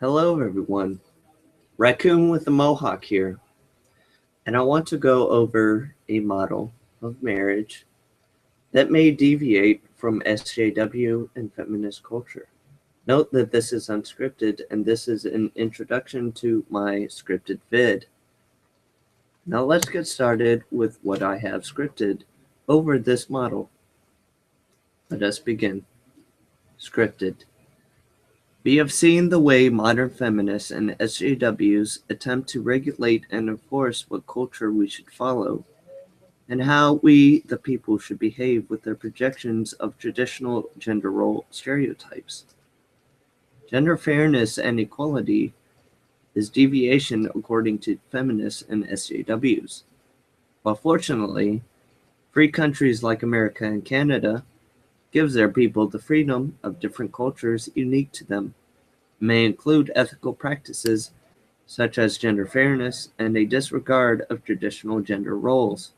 Hello everyone, Raccoon with the Mohawk here, and I want to go over a model of marriage that may deviate from SJW and feminist culture. Note that this is unscripted and this is an introduction to my scripted vid. Now let's get started with what I have scripted over this model. Let us begin. Scripted. We have seen the way modern feminists and SJWs attempt to regulate and enforce what culture we should follow, and how we, the people, should behave with their projections of traditional gender role stereotypes. Gender fairness and equality is deviation according to feminists and SJWs, while fortunately, free countries like America and Canada gives their people the freedom of different cultures unique to them, may include ethical practices such as gender fairness and a disregard of traditional gender roles.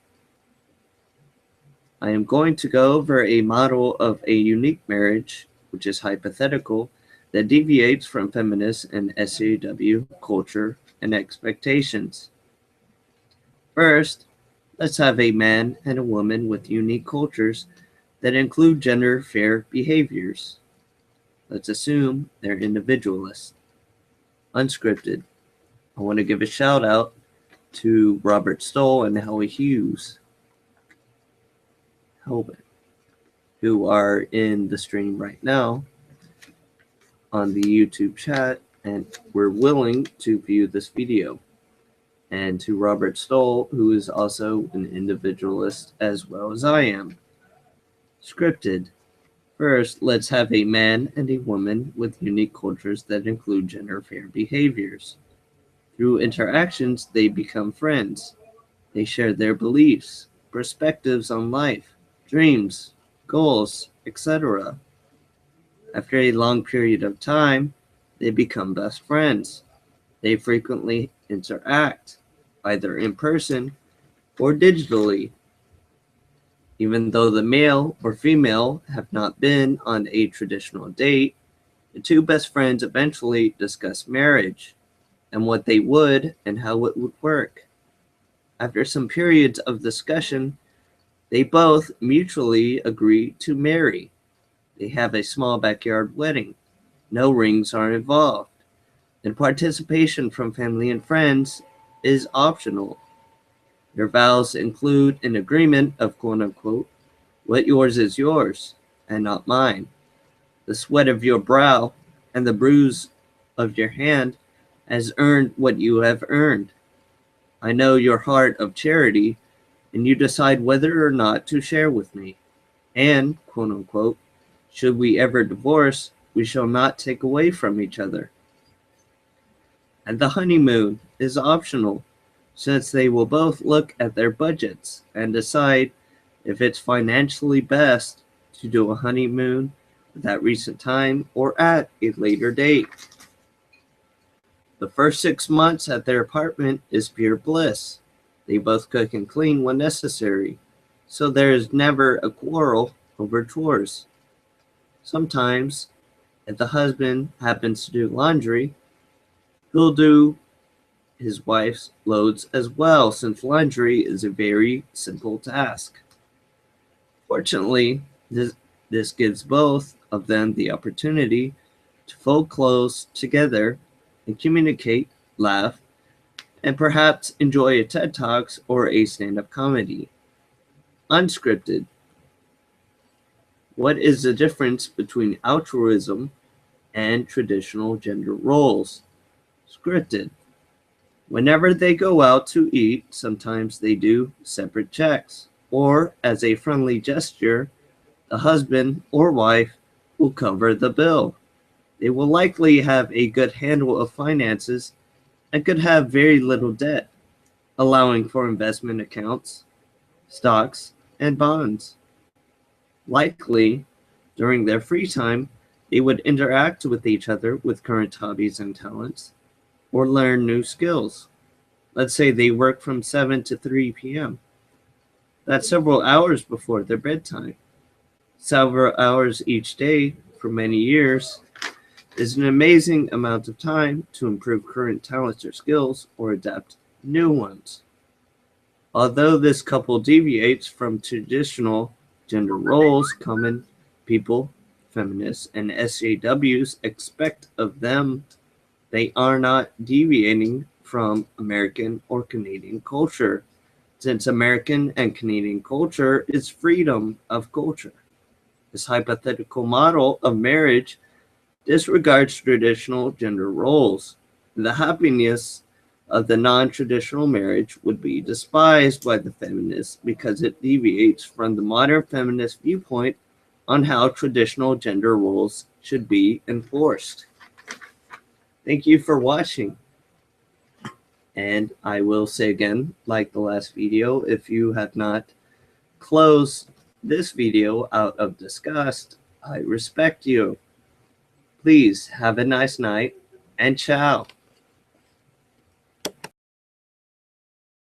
I am going to go over a model of a unique marriage, which is hypothetical, that deviates from feminist and SJW culture and expectations. First, let's have a man and a woman with unique cultures that include gender fair behaviors. Let's assume they're individualists. Unscripted. I want to give a shout out to Robert Stoll and Howie Hughes, who are in the stream right now on the YouTube chat and were willing to view this video. And to Robert Stoll, who is also an individualist as well as I am. Scripted. First, let's have a man and a woman with unique cultures that include gender fair behaviors. Through interactions, they become friends. They share their beliefs, perspectives on life, dreams, goals, etc. After a long period of time, they become best friends. They frequently interact, either in person or digitally. Even though the male or female have not been on a traditional date, the two best friends eventually discuss marriage and what they would and how it would work. After some periods of discussion, they both mutually agree to marry. They have a small backyard wedding. No rings are involved, and participation from family and friends is optional. Their vows include an agreement of quote-unquote, what yours is yours and not mine. The sweat of your brow and the bruise of your hand has earned what you have earned. I know your heart of charity, and you decide whether or not to share with me. And, quote-unquote, should we ever divorce, we shall not take away from each other. And the honeymoon is optional, since they will both look at their budgets and decide if it's financially best to do a honeymoon at that recent time or at a later date. The first 6 months at their apartment is pure bliss. They both cook and clean when necessary, so there is never a quarrel over chores. Sometimes, if the husband happens to do laundry, he'll do his wife's loads as well, since laundry is a very simple task. Fortunately, this gives both of them the opportunity to fold clothes together and communicate, laugh, and perhaps enjoy a TED Talks or a stand-up comedy. Unscripted. What is the difference between altruism and traditional gender roles? Scripted. Whenever they go out to eat, sometimes they do separate checks, or as a friendly gesture, the husband or wife will cover the bill. They will likely have a good handle of finances and could have very little debt, allowing for investment accounts, stocks, and bonds. Likely, during their free time, they would interact with each other with current hobbies and talents, or learn new skills. Let's say they work from 7 to 3 p.m. That's several hours before their bedtime. Several hours each day for many years is an amazing amount of time to improve current talents or skills or adapt new ones. Although this couple deviates from traditional gender roles common people, feminists, and SJWs expect of them, they are not deviating from American or Canadian culture, since American and Canadian culture is freedom of culture. This hypothetical model of marriage disregards traditional gender roles. The happiness of the non-traditional marriage would be despised by the feminists because it deviates from the modern feminist viewpoint on how traditional gender roles should be enforced. Thank you for watching. And I will say again, like the last video, if you have not closed this video out of disgust, I respect you. Please have a nice night and ciao.